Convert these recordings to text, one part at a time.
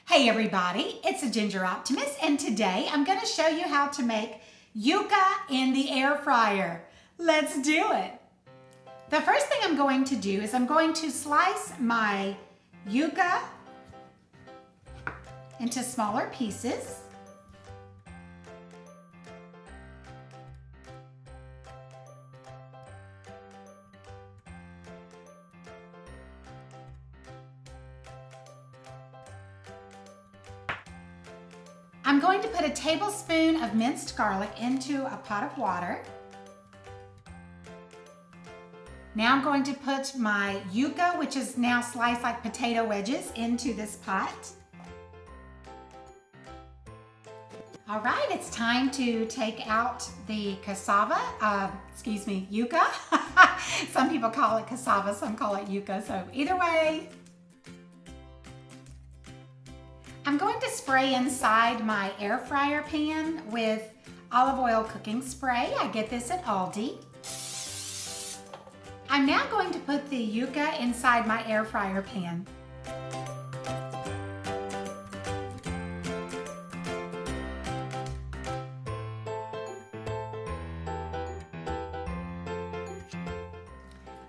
Hey everybody, it's the Ginger Optimist, and today I'm going to show you how to make yuca in the air fryer. Let's do it. The first thing I'm going to do is I'm going to slice my yuca into smaller pieces. I'm going to put a tablespoon of minced garlic into a pot of water. Now I'm going to put my yuca, which is now sliced like potato wedges, into this pot. All right, it's time to take out the cassava, yuca. Some people call it cassava, some call it yuca, so either way. I'm going to spray inside my air fryer pan with olive oil cooking spray. I get this at Aldi. I'm now going to put the yuca inside my air fryer pan.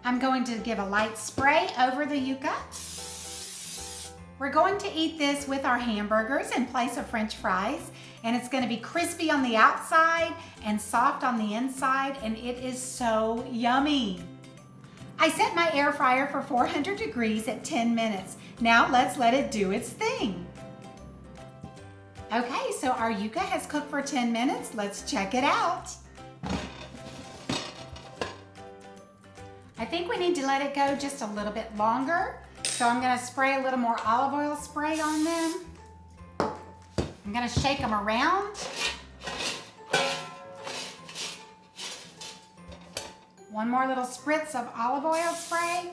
I'm going to give a light spray over the yuca. We're going to eat this with our hamburgers in place of French fries, and it's going to be crispy on the outside and soft on the inside, and it is so yummy. I set my air fryer for 400 degrees at 10 minutes. Now let's let it do its thing. Okay, so our yuca has cooked for 10 minutes. Let's check it out. I think we need to let it go just a little bit longer. So I'm going to spray a little more olive oil spray on them. I'm going to shake them around. One more little spritz of olive oil spray.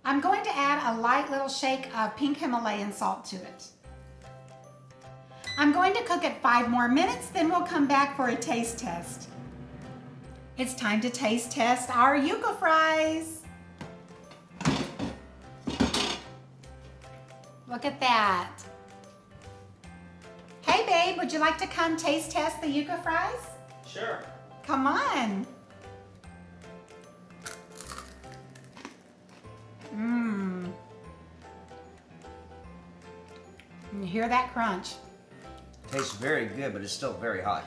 I'm going to add a light little shake of pink Himalayan salt to it. I'm going to cook it 5 more minutes, then we'll come back for a taste test. It's time to taste test our yuca fries. Look at that. Hey babe, would you like to come taste test the yuca fries? Sure. Come on. Mmm. You hear that crunch? Tastes very good, but it's still very hot.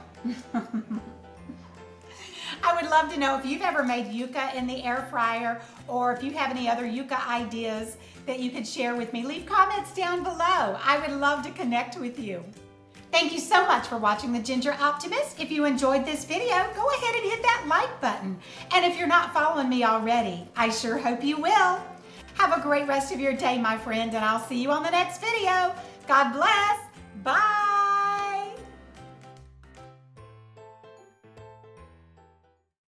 I would love to know if you've ever made yuca in the air fryer, or if you have any other yuca ideas that you could share with me. Leave comments down below. I would love to connect with you. Thank you so much for watching the Ginger Optimist. If you enjoyed this video, go ahead and hit that like button. And if you're not following me already, I sure hope you will. Have a great rest of your day, my friend, and I'll see you on the next video. God bless. Bye.